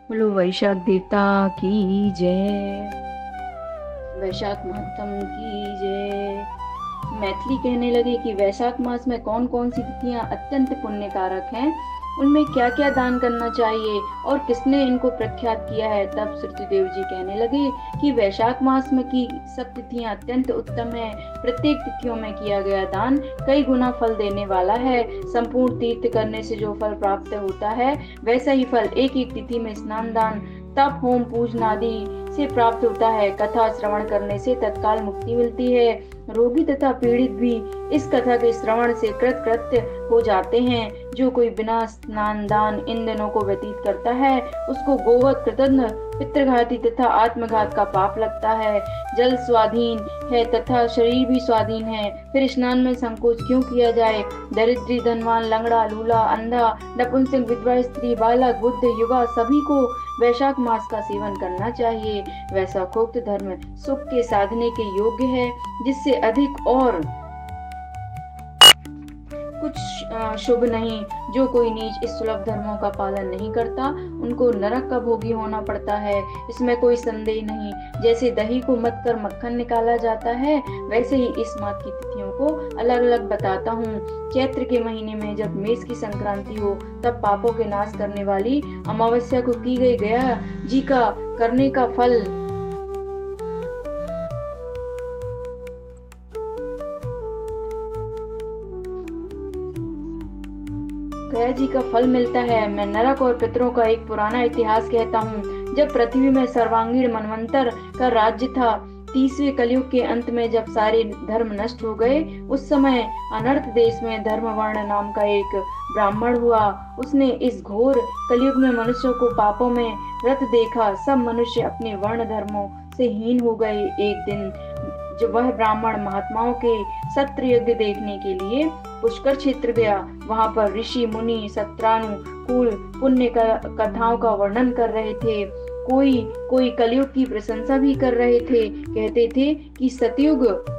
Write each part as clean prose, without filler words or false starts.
बोलो वैशाख देवता की जय। वैशाख महत्तम की जय। मैथिली कहने लगे कि वैशाख मास में कौन कौन सी तिथियां अत्यंत पुण्यकारक हैं, उनमें क्या क्या दान करना चाहिए और किसने इनको प्रख्यात किया है। तब श्रुतिदेव जी कहने लगे कि वैशाख मास में की सब तिथियां अत्यंत उत्तम है। प्रत्येक तिथियों में किया गया दान कई गुना फल देने वाला है। संपूर्ण तीर्थ करने से जो फल प्राप्त होता है, वैसा ही फल एक एक तिथि में स्नान दान तप होम पूजन आदि से प्राप्त होता है। कथा श्रवण करने से तत्काल मुक्ति मिलती है। रोगी तथा पीड़ित भी इस कथा के श्रवण से कृतकृत्य हो जाते हैं। जो कोई बिना स्नान दान इन दिनों को व्यतीत करता है, उसको गोवध कृतघ्न पितृघाती तथा आत्मघात का पाप लगता है। जल स्वाधीन है तथा शरीर भी स्वाधीन है, फिर स्नान में संकोच क्यों किया जाए। दरिद्री धनवान लंगड़ा लूला अंधा नपुंसक विधवा स्त्री बालक बुद्ध युवा सभी को वैशाख मास का सेवन करना चाहिए। वैशाखोक्त धर्म सुख के साधने के योग्य है, जिससे अधिक और कुछ शुभ नहीं। जो कोई नीच इस सुलभ धर्मों का पालन नहीं करता, उनको नरक का भोगी होना पड़ता है, इसमें कोई संदेह नहीं। जैसे दही को मथ कर मक्खन निकाला जाता है, वैसे ही इस मास की तिथियों को अलग अलग बताता हूँ। चैत्र के महीने में जब मेष की संक्रांति हो, तब पापों के नाश करने वाली अमावस्या को की गई गया जी का करने का फल गया जी का फल मिलता है। मैं नरक और पितरों का एक पुराना इतिहास कहता हूँ। जब पृथ्वी में सर्वांगीण मनवंतर का राज्य था, 30वें कलयुग के अंत में जब सारे धर्म नष्ट हो गए, उस समय अनर्थ देश में धर्मवर्ण नाम का एक ब्राह्मण हुआ। उसने इस घोर कलयुग में मनुष्यों को पापों में रत देखा। सब मनुष्य अपने वर्ण धर्मों से हीन हो गए। एक दिन जब वह ब्राह्मण महात्माओं के सत्र यज्ञ देखने के लिए पुष्कर क्षेत्र गया, वहां पर ऋषि मुनि सत्रानुकूल पुण्य कथाओं का वर्णन कर रहे थे। कोई कोई कलयुग की प्रशंसा भी कर रहे थे। कहते थे कि सतयुग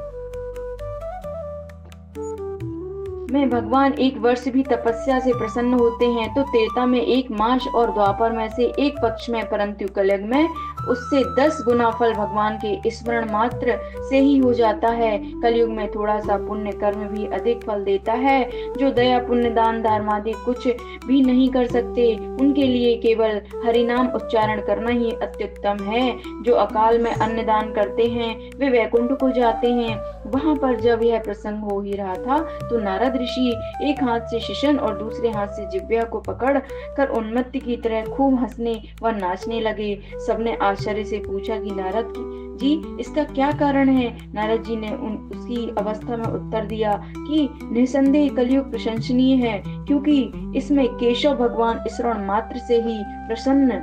में भगवान एक वर्ष भी तपस्या से प्रसन्न होते हैं, तो त्रेता में एक मास और द्वापर में से एक पक्ष में, परंतु कलयुग में उससे 10 गुना फल भगवान के स्मरण मात्र से ही हो जाता है। कलयुग में थोड़ा सा पुण्य कर्म भी अधिक फल देता है। जो दया पुण्य दान धर्म आदि कुछ भी नहीं कर सकते, उनके लिए केवल हरिनाम उच्चारण करना ही अत्युत्तम है। जो अकाल में अन्न दान करते हैं, वे वैकुंठ को जाते हैं। वहां पर जब यह प्रसंग हो ही रहा था, तो नारद ऋषि एक हाथ से शिशन और दूसरे हाथ से जिह्वा को पकड़ कर उन्मत्त की तरह खूब हंसने व नाचने लगे। सबने आश्चर्य से पूछा कि नारद जी, इसका क्या कारण है। नारद जी ने उसकी अवस्था में उत्तर दिया कि निसंदेह कलयुग प्रशंसनीय है, क्योंकि इसमें केशव भगवान श्रवण मात्र से ही प्रसन्न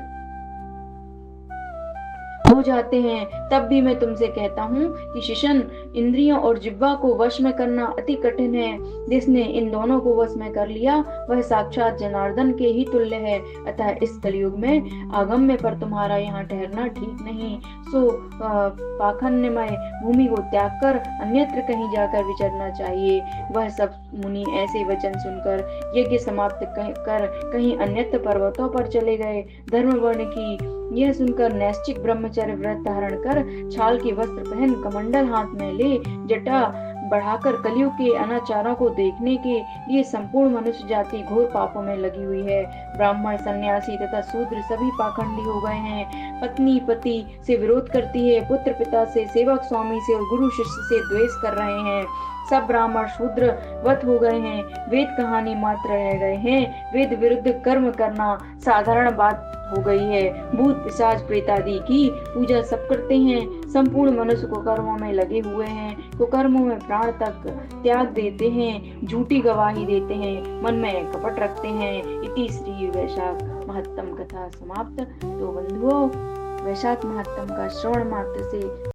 हो जाते हैं। तब भी मैं तुमसे कहता हूँ कि शिशन इंद्रियों और जिह्वा को वश में करना अति कठिन है। जिसने इन दोनों को वश में कर लिया, वह साक्षात जनार्दन के ही तुल्य है। अतः इस कलयुग में आगम्य पर तुम्हारा यहाँ ठहरना ठीक नहीं। सो पाखंडमय भूमि को त्याग कर अन्यत्र कहीं जाकर विचरना चाहिए। वह सब मुनि ऐसे वचन सुनकर यज्ञ समाप्त कर कहीं अन्यत्र पर्वतों पर चले गए। धर्म वर्ण की यह सुनकर नैष्ठिक ब्रह्मचर्य व्रत धारण कर, छाल के वस्त्र पहन, कमंडल हाथ में ले, जटा बढ़ाकर कलयुग के अनाचारों को देखने के लिए संपूर्ण मनुष्य जाति घोर पापों में लगी हुई है। ब्राह्मण सन्यासी तथा शूद्र सभी पाखंडी हो गए हैं। पत्नी पति से विरोध करती है, पुत्र पिता से, सेवक स्वामी से और गुरु शिष्य से द्वेष कर रहे हैं। सब ब्राह्मण शूद्र वत हो गए हैं। वेद कहानी मात्र रह गए हैं। वेद विरुद्ध कर्म करना साधारण बात हो गई है। भूत पिशाच प्रेत आदि की पूजा सब करते हैं। संपूर्ण मनुष्य को कर्मों में लगे हुए हैं। कुकर्मों में प्राण तक त्याग देते हैं। झूठी गवाही देते हैं। मन में कपट रखते हैं। इति श्री वैशाख महत्तम कथा समाप्त। तो बंधुओं, वैशाख महत्तम का श्रवण मात्र से